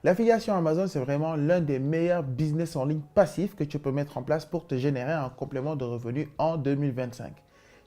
L'affiliation Amazon, c'est vraiment l'un des meilleurs business en ligne passifs que tu peux mettre en place pour te générer un complément de revenus en 2025.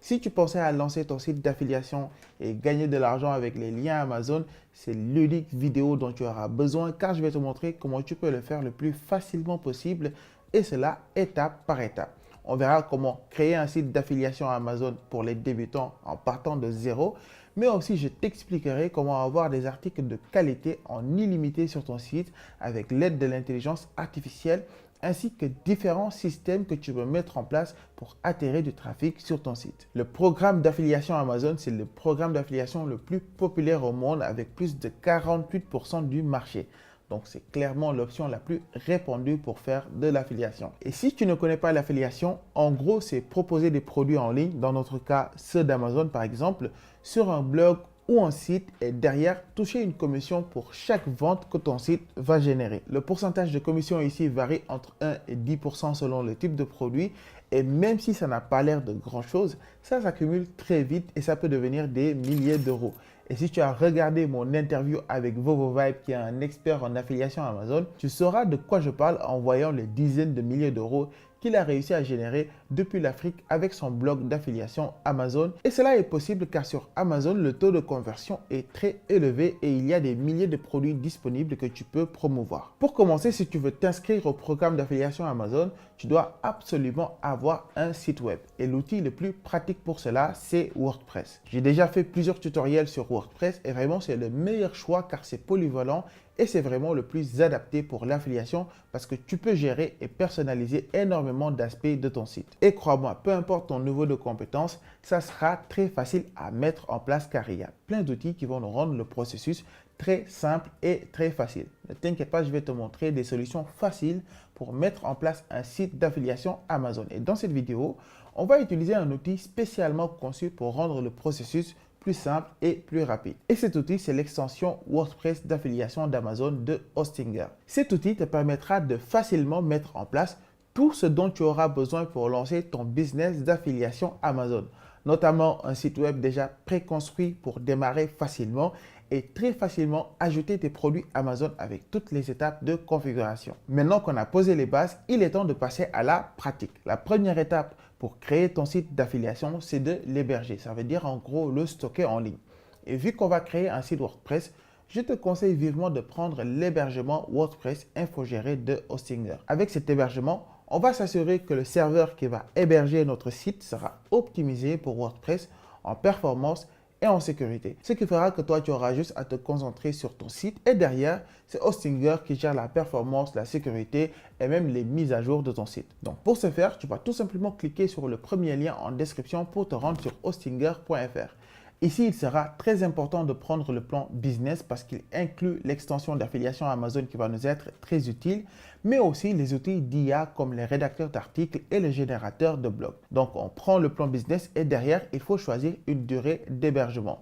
Si tu pensais à lancer ton site d'affiliation et gagner de l'argent avec les liens Amazon, c'est l'unique vidéo dont tu auras besoin car je vais te montrer comment tu peux le faire le plus facilement possible et cela étape par étape. On verra comment créer un site d'affiliation Amazon pour les débutants en partant de zéro, mais aussi je t'expliquerai comment avoir des articles de qualité en illimité sur ton site avec l'aide de l'intelligence artificielle ainsi que différents systèmes que tu peux mettre en place pour attirer du trafic sur ton site. Le programme d'affiliation Amazon, c'est le programme d'affiliation le plus populaire au monde avec plus de 48% du marché. Donc, c'est clairement l'option la plus répandue pour faire de l'affiliation. Et si tu ne connais pas l'affiliation, en gros, c'est proposer des produits en ligne, dans notre cas, ceux d'Amazon par exemple, sur un blog ou un site et derrière toucher une commission pour chaque vente que ton site va générer. Le pourcentage de commission ici varie entre 1 et 10% selon le type de produit et même si ça n'a pas l'air de grand chose, ça s'accumule très vite et ça peut devenir des milliers d'euros. Et si tu as regardé mon interview avec VovoVibe qui est un expert en affiliation Amazon, tu sauras de quoi je parle en voyant les dizaines de milliers d'euros qu'il a réussi à générer depuis l'Afrique avec son blog d'affiliation Amazon. Et cela est possible car sur Amazon, le taux de conversion est très élevé et il y a des milliers de produits disponibles que tu peux promouvoir. Pour commencer, si tu veux t'inscrire au programme d'affiliation Amazon, tu dois absolument avoir un site web. Et l'outil le plus pratique pour cela, c'est WordPress. J'ai déjà fait plusieurs tutoriels sur WordPress et vraiment c'est le meilleur choix car c'est polyvalent et c'est vraiment le plus adapté pour l'affiliation parce que tu peux gérer et personnaliser énormément d'aspects de ton site. Et crois-moi, peu importe ton niveau de compétence, ça sera très facile à mettre en place car il y a plein d'outils qui vont nous rendre le processus très simple et très facile. Ne t'inquiète pas, je vais te montrer des solutions faciles pour mettre en place un site d'affiliation Amazon. Et dans cette vidéo, on va utiliser un outil spécialement conçu pour rendre le processus plus simple et plus rapide. Et cet outil, c'est l'extension WordPress d'affiliation d'Amazon de Hostinger. Cet outil te permettra de facilement mettre en place tout ce dont tu auras besoin pour lancer ton business d'affiliation Amazon, notamment un site web déjà préconstruit pour démarrer facilement et très facilement ajouter tes produits Amazon avec toutes les étapes de configuration. Maintenant qu'on a posé les bases, il est temps de passer à la pratique. La première étape pour créer ton site d'affiliation, c'est de l'héberger. Ça veut dire en gros le stocker en ligne. Et vu qu'on va créer un site WordPress, je te conseille vivement de prendre l'hébergement WordPress infogéré de Hostinger. Avec cet hébergement, on va s'assurer que le serveur qui va héberger notre site sera optimisé pour WordPress en performance et en sécurité. Ce qui fera que toi, tu auras juste à te concentrer sur ton site et derrière, c'est Hostinger qui gère la performance, la sécurité et même les mises à jour de ton site. Donc pour ce faire, tu vas tout simplement cliquer sur le premier lien en description pour te rendre sur hostinger.fr. Ici, il sera très important de prendre le plan business parce qu'il inclut l'extension d'affiliation Amazon qui va nous être très utile, mais aussi les outils d'IA comme les rédacteurs d'articles et les générateurs de blogs. Donc, on prend le plan business et derrière, il faut choisir une durée d'hébergement.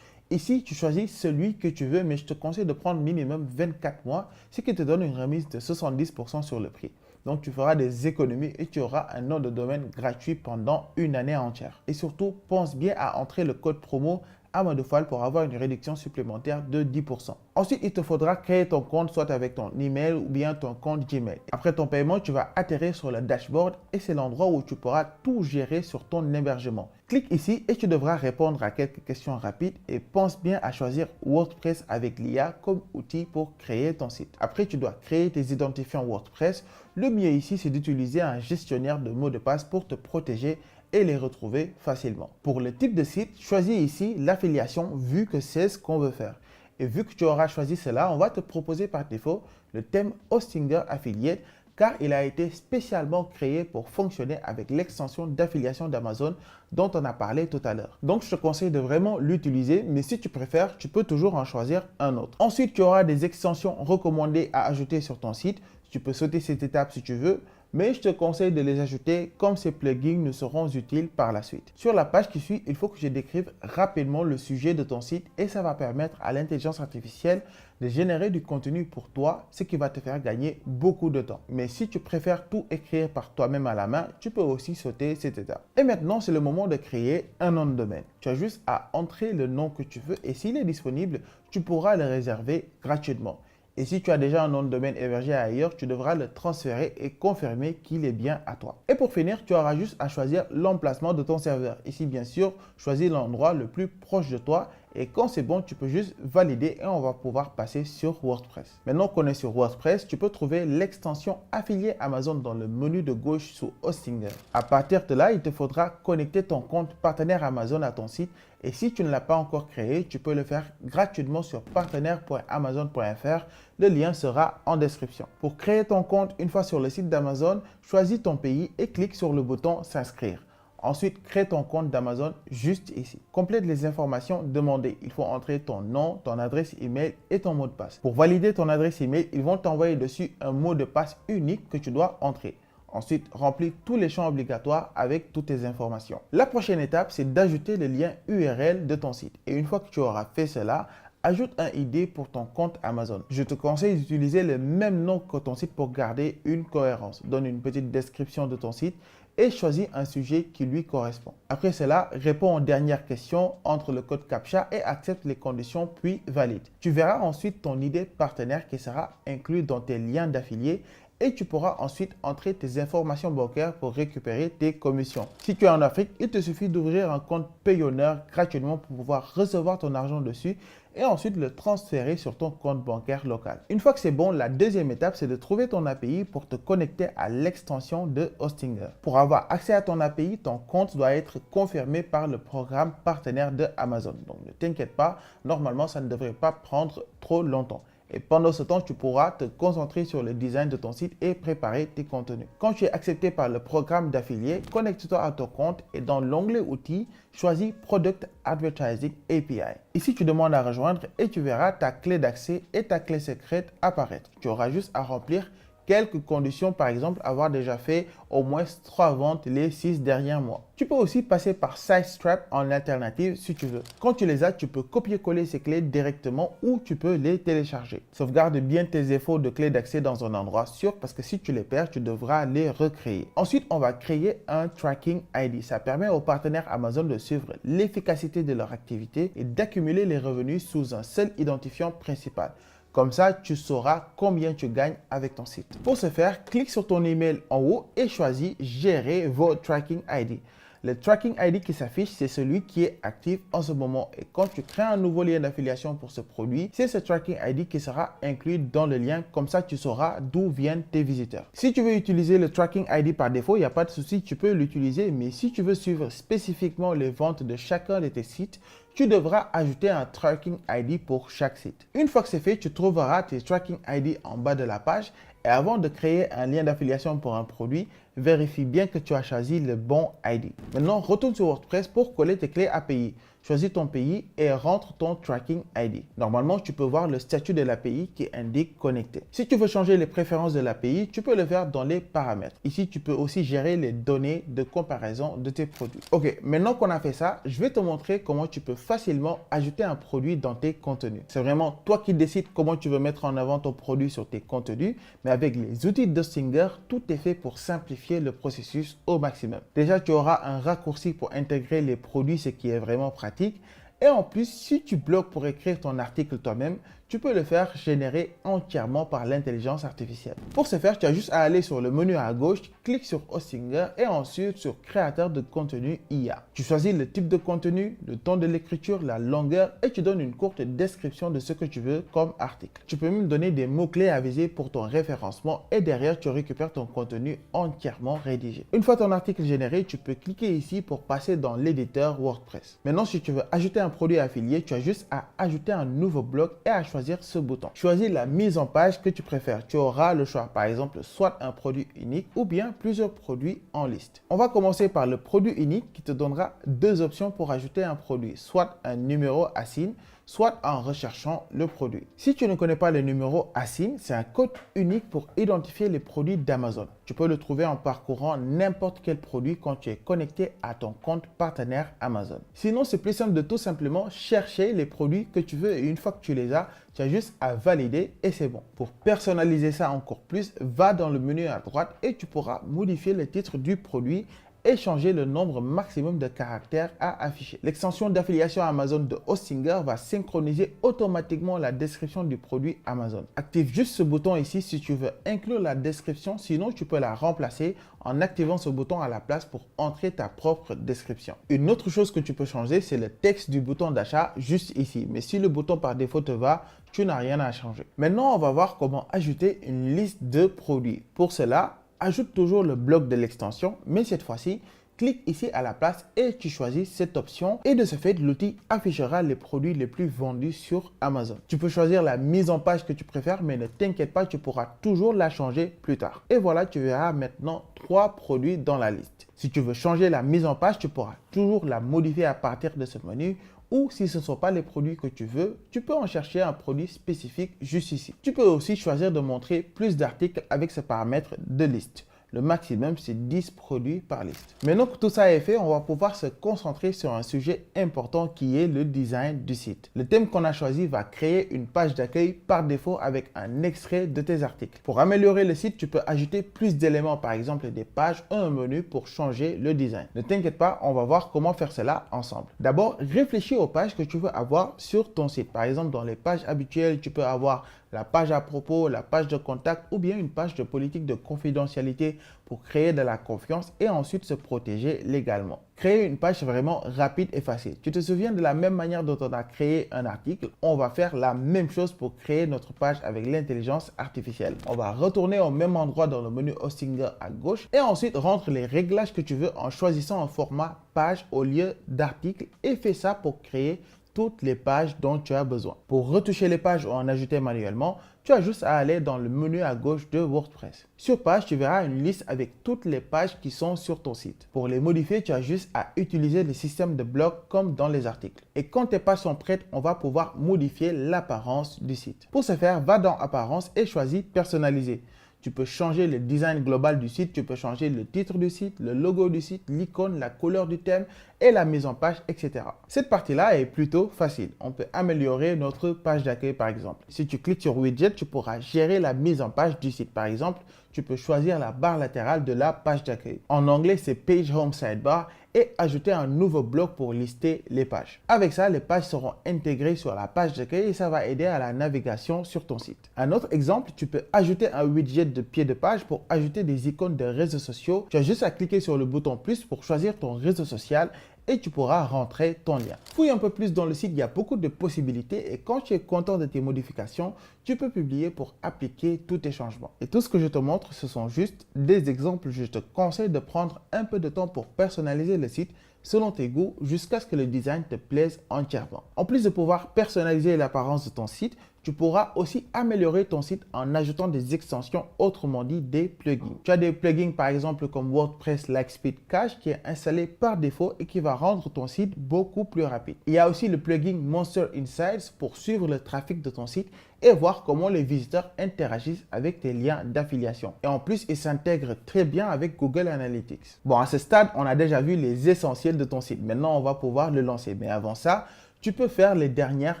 Ici, tu choisis celui que tu veux, mais je te conseille de prendre minimum 24 mois, ce qui te donne une remise de 70% sur le prix. Donc, tu feras des économies et tu auras un nom de domaine gratuit pendant une année entière. Et surtout, pense bien à entrer le code promo Amadofal pour avoir une réduction supplémentaire de 10%. Ensuite, il te faudra créer ton compte soit avec ton email ou bien ton compte Gmail. Après ton paiement, tu vas atterrir sur le dashboard et c'est l'endroit où tu pourras tout gérer sur ton hébergement. Clique ici et tu devras répondre à quelques questions rapides et pense bien à choisir WordPress avec l'IA comme outil pour créer ton site. Après, tu dois créer tes identifiants WordPress. Le mieux ici, c'est d'utiliser un gestionnaire de mots de passe pour te protéger et les retrouver facilement. Pour le type de site, choisis ici l'affiliation vu que c'est ce qu'on veut faire. Et vu que tu auras choisi cela, on va te proposer par défaut le thème Hostinger Affiliate car il a été spécialement créé pour fonctionner avec l'extension d'affiliation d'Amazon dont on a parlé tout à l'heure. Donc, je te conseille de vraiment l'utiliser, mais si tu préfères, tu peux toujours en choisir un autre. Ensuite, tu auras des extensions recommandées à ajouter sur ton site. Tu peux sauter cette étape si tu veux, mais je te conseille de les ajouter comme ces plugins nous seront utiles par la suite. Sur la page qui suit, il faut que je décrive rapidement le sujet de ton site et ça va permettre à l'intelligence artificielle de générer du contenu pour toi, ce qui va te faire gagner beaucoup de temps. Mais si tu préfères tout écrire par toi-même à la main, tu peux aussi sauter cette étape. Et maintenant, c'est le moment de créer un nom de domaine. Tu as juste à entrer le nom que tu veux et s'il est disponible, tu pourras le réserver gratuitement. Et si tu as déjà un nom de domaine hébergé ailleurs, tu devras le transférer et confirmer qu'il est bien à toi. Et pour finir, tu auras juste à choisir l'emplacement de ton serveur. Ici, bien sûr, choisis l'endroit le plus proche de toi. Et quand c'est bon, tu peux juste valider et on va pouvoir passer sur WordPress. Maintenant qu'on est sur WordPress, tu peux trouver l'extension affiliée Amazon dans le menu de gauche sous Hostinger. À partir de là, il te faudra connecter ton compte partenaire Amazon à ton site. Et si tu ne l'as pas encore créé, tu peux le faire gratuitement sur partenaire.amazon.fr. Le lien sera en description. Pour créer ton compte une fois sur le site d'Amazon, choisis ton pays et clique sur le bouton S'inscrire. Ensuite, crée ton compte d'Amazon juste ici. Complète les informations demandées. Il faut entrer ton nom, ton adresse email et ton mot de passe. Pour valider ton adresse email, ils vont t'envoyer dessus un mot de passe unique que tu dois entrer. Ensuite, remplis tous les champs obligatoires avec toutes tes informations. La prochaine étape, c'est d'ajouter le lien URL de ton site. Et une fois que tu auras fait cela, ajoute un ID pour ton compte Amazon. Je te conseille d'utiliser le même nom que ton site pour garder une cohérence. Donne une petite description de ton site et choisis un sujet qui lui correspond. Après cela, réponds aux dernières questions, entre le code CAPTCHA et accepte les conditions puis valide. Tu verras ensuite ton ID partenaire qui sera inclus dans tes liens d'affiliés et tu pourras ensuite entrer tes informations bancaires pour récupérer tes commissions. Si tu es en Afrique, il te suffit d'ouvrir un compte Payoneer gratuitement pour pouvoir recevoir ton argent dessus et ensuite le transférer sur ton compte bancaire local. Une fois que c'est bon, la deuxième étape, c'est de trouver ton API pour te connecter à l'extension de Hostinger. Pour avoir accès à ton API, ton compte doit être confirmé par le programme partenaire de Amazon. Donc ne t'inquiète pas, normalement ça ne devrait pas prendre trop longtemps. Et pendant ce temps, tu pourras te concentrer sur le design de ton site et préparer tes contenus. Quand tu es accepté par le programme d'affilié, connecte-toi à ton compte et dans l'onglet Outils, choisis Product Advertising API. Ici, tu demandes à rejoindre et tu verras ta clé d'accès et ta clé secrète apparaître. Tu auras juste à remplir quelques conditions, par exemple avoir déjà fait au moins 3 ventes les 6 derniers mois. Tu peux aussi passer par SiteStrap en alternative si tu veux. Quand tu les as, tu peux copier-coller ces clés directement ou tu peux les télécharger. Sauvegarde bien tes efforts de clés d'accès dans un endroit sûr parce que si tu les perds, tu devras les recréer. Ensuite, on va créer un Tracking ID. Ça permet aux partenaires Amazon de suivre l'efficacité de leur activité et d'accumuler les revenus sous un seul identifiant principal. Comme ça, tu sauras combien tu gagnes avec ton site. Pour ce faire, clique sur ton email en haut et choisis Gérer vos Tracking ID. Le Tracking ID qui s'affiche, c'est celui qui est actif en ce moment. Et quand tu crées un nouveau lien d'affiliation pour ce produit, c'est ce Tracking ID qui sera inclus dans le lien. Comme ça, tu sauras d'où viennent tes visiteurs. Si tu veux utiliser le Tracking ID par défaut, il n'y a pas de souci, tu peux l'utiliser. Mais si tu veux suivre spécifiquement les ventes de chacun de tes sites, tu devras ajouter un Tracking ID pour chaque site. Une fois que c'est fait, tu trouveras tes Tracking ID en bas de la page. Et avant de créer un lien d'affiliation pour un produit, vérifie bien que tu as choisi le bon ID. Maintenant, retourne sur WordPress pour coller tes clés API. Choisis ton pays et rentre ton Tracking ID. Normalement, tu peux voir le statut de l'API qui indique connecté. Si tu veux changer les préférences de l'API, tu peux le faire dans les paramètres. Ici, tu peux aussi gérer les données de comparaison de tes produits. Ok, maintenant qu'on a fait ça, je vais te montrer comment tu peux facilement ajouter un produit dans tes contenus. C'est vraiment toi qui décides comment tu veux mettre en avant ton produit sur tes contenus, mais avec les outils d'Hostinger, tout est fait pour simplifier le processus au maximum. Déjà, tu auras un raccourci pour intégrer les produits, ce qui est vraiment pratique. Et en plus, si tu bloques pour écrire ton article toi-même, tu peux le faire générer entièrement par l'intelligence artificielle. Pour ce faire, tu as juste à aller sur le menu à gauche, clique sur Hostinger et ensuite sur Créateur de contenu IA. Tu choisis le type de contenu, le ton de l'écriture, la longueur et tu donnes une courte description de ce que tu veux comme article. Tu peux même donner des mots-clés à viser pour ton référencement et derrière, tu récupères ton contenu entièrement rédigé. Une fois ton article généré, tu peux cliquer ici pour passer dans l'éditeur WordPress. Maintenant, si tu veux ajouter un produit affilié, tu as juste à ajouter un nouveau bloc et à choisir ce bouton. Choisis la mise en page que tu préfères. Tu auras le choix, par exemple, soit un produit unique ou bien plusieurs produits en liste. On va commencer par le produit unique qui te donnera deux options pour ajouter un produit, soit un numéro ASIN, soit en recherchant le produit. Si tu ne connais pas le numéro ASIN, c'est un code unique pour identifier les produits d'Amazon. Tu peux le trouver en parcourant n'importe quel produit quand tu es connecté à ton compte partenaire Amazon. Sinon, c'est plus simple de tout simplement chercher les produits que tu veux et une fois que tu les as, tu as juste à valider et c'est bon. Pour personnaliser ça encore plus, va dans le menu à droite et tu pourras modifier le titre du produit et changer le nombre maximum de caractères à afficher. L'extension d'affiliation Amazon de Hostinger va synchroniser automatiquement la description du produit Amazon. Active juste ce bouton ici si tu veux inclure la description, sinon tu peux la remplacer en activant ce bouton à la place pour entrer ta propre description. Une autre chose que tu peux changer, c'est le texte du bouton d'achat juste ici. Mais si le bouton par défaut te va, tu n'as rien à changer. Maintenant, on va voir comment ajouter une liste de produits. Pour cela, ajoute toujours le bloc de l'extension, mais cette fois-ci, clique ici à la place et tu choisis cette option et de ce fait, l'outil affichera les produits les plus vendus sur Amazon. Tu peux choisir la mise en page que tu préfères, mais ne t'inquiète pas, tu pourras toujours la changer plus tard. Et voilà, tu verras maintenant 3 produits dans la liste. Si tu veux changer la mise en page, tu pourras toujours la modifier à partir de ce menu. Ou si ce ne sont pas les produits que tu veux, tu peux en chercher un produit spécifique juste ici. Tu peux aussi choisir de montrer plus d'articles avec ce paramètre de liste. Le maximum, c'est 10 produits par liste. Maintenant que tout ça est fait, on va pouvoir se concentrer sur un sujet important qui est le design du site. Le thème qu'on a choisi va créer une page d'accueil par défaut avec un extrait de tes articles. Pour améliorer le site, tu peux ajouter plus d'éléments, par exemple des pages ou un menu pour changer le design. Ne t'inquiète pas, on va voir comment faire cela ensemble. D'abord, réfléchis aux pages que tu veux avoir sur ton site. Par exemple, dans les pages habituelles, tu peux avoir la page à propos, la page de contact ou bien une page de politique de confidentialité pour créer de la confiance et ensuite se protéger légalement. Créer une page vraiment rapide et facile. Tu te souviens de la même manière dont on a créé un article? On va faire la même chose pour créer notre page avec l'intelligence artificielle. On va retourner au même endroit dans le menu Hostinger à gauche et ensuite rentre les réglages que tu veux en choisissant un format page au lieu d'article et fais ça pour créer toutes les pages dont tu as besoin. Pour retoucher les pages ou en ajouter manuellement, tu as juste à aller dans le menu à gauche de WordPress. Sur page, tu verras une liste avec toutes les pages qui sont sur ton site. Pour les modifier, tu as juste à utiliser le système de blocs comme dans les articles. Et quand tes pages sont prêtes, on va pouvoir modifier l'apparence du site. Pour ce faire, va dans Apparence et choisis Personnaliser. Tu peux changer le design global du site, tu peux changer le titre du site, le logo du site, l'icône, la couleur du thème et la mise en page, etc. Cette partie-là est plutôt facile. On peut améliorer notre page d'accueil par exemple. Si tu cliques sur Widget, tu pourras gérer la mise en page du site. Par exemple, tu peux choisir la barre latérale de la page d'accueil. En anglais, c'est Page Home Sidebar et ajouter un nouveau bloc pour lister les pages. Avec ça, les pages seront intégrées sur la page d'accueil et ça va aider à la navigation sur ton site. Un autre exemple, tu peux ajouter un widget de pied de page pour ajouter des icônes de réseaux sociaux. Tu as juste à cliquer sur le bouton plus pour choisir ton réseau social et tu pourras rentrer ton lien. Fouille un peu plus dans le site, il y a beaucoup de possibilités et quand tu es content de tes modifications, tu peux publier pour appliquer tous tes changements. Et tout ce que je te montre, ce sont juste des exemples. Je te conseille de prendre un peu de temps pour personnaliser le site selon tes goûts jusqu'à ce que le design te plaise entièrement. En plus de pouvoir personnaliser l'apparence de ton site, tu pourras aussi améliorer ton site en ajoutant des extensions, autrement dit des plugins. Tu as des plugins par exemple comme WordPress Lightspeed Cache qui est installé par défaut et qui va rendre ton site beaucoup plus rapide. Il y a aussi le plugin Monster Insights pour suivre le trafic de ton site et voir comment les visiteurs interagissent avec tes liens d'affiliation. Et en plus, il s'intègre très bien avec Google Analytics. Bon, à ce stade, on a déjà vu les essentiels de ton site. Maintenant, on va pouvoir le lancer. Mais avant ça, tu peux faire les dernières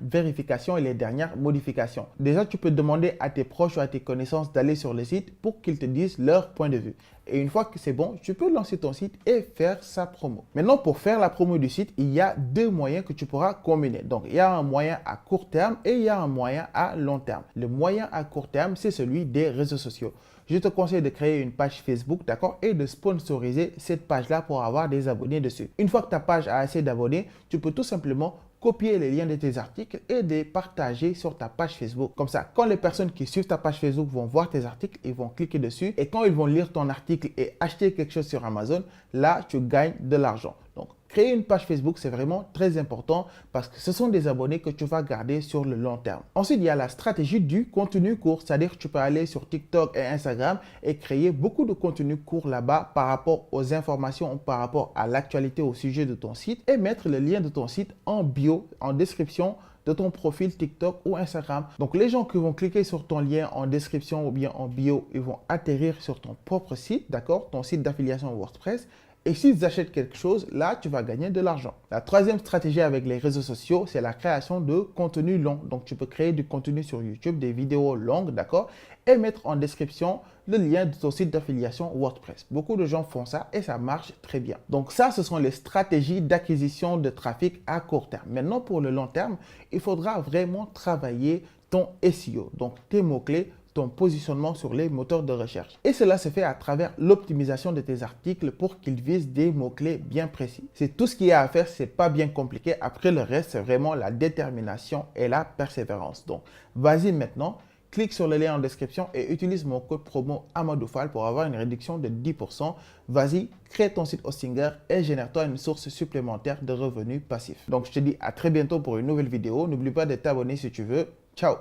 vérifications et les dernières modifications. Déjà, tu peux demander à tes proches ou à tes connaissances d'aller sur le site pour qu'ils te disent leur point de vue. Et une fois que c'est bon, tu peux lancer ton site et faire sa promo. Maintenant, pour faire la promo du site, il y a deux moyens que tu pourras combiner. Donc, il y a un moyen à court terme et il y a un moyen à long terme. Le moyen à court terme, c'est celui des réseaux sociaux. Je te conseille de créer une page Facebook, d'accord, et de sponsoriser cette page-là pour avoir des abonnés dessus. Une fois que ta page a assez d'abonnés, tu peux tout simplement copier les liens de tes articles et les partager sur ta page Facebook. Comme ça, quand les personnes qui suivent ta page Facebook vont voir tes articles, ils vont cliquer dessus et quand ils vont lire ton article et acheter quelque chose sur Amazon, là, tu gagnes de l'argent. Donc, créer une page Facebook, c'est vraiment très important parce que ce sont des abonnés que tu vas garder sur le long terme. Ensuite, il y a la stratégie du contenu court, c'est-à-dire que tu peux aller sur TikTok et Instagram et créer beaucoup de contenu court là-bas par rapport aux informations, par rapport à l'actualité au sujet de ton site et mettre le lien de ton site en bio, en description de ton profil TikTok ou Instagram. Donc, les gens qui vont cliquer sur ton lien en description ou bien en bio, ils vont atterrir sur ton propre site, d'accord, ton site d'affiliation WordPress. Et s'ils achètent quelque chose, là, tu vas gagner de l'argent. La troisième stratégie avec les réseaux sociaux, c'est la création de contenu long. Donc, tu peux créer du contenu sur YouTube, des vidéos longues, d'accord, et mettre en description le lien de ton site d'affiliation WordPress. Beaucoup de gens font ça et ça marche très bien. Donc ça, ce sont les stratégies d'acquisition de trafic à court terme. Maintenant, pour le long terme, il faudra vraiment travailler ton SEO, donc tes mots-clés, ton positionnement sur les moteurs de recherche. Et cela se fait à travers l'optimisation de tes articles pour qu'ils visent des mots-clés bien précis. C'est tout ce qu'il y a à faire, c'est pas bien compliqué. Après, le reste, c'est vraiment la détermination et la persévérance. Donc, vas-y maintenant, clique sur le lien en description et utilise mon code promo Amadoufal pour avoir une réduction de 10%. Vas-y, crée ton site Hostinger et génère-toi une source supplémentaire de revenus passifs. Donc, je te dis à très bientôt pour une nouvelle vidéo. N'oublie pas de t'abonner si tu veux. Ciao!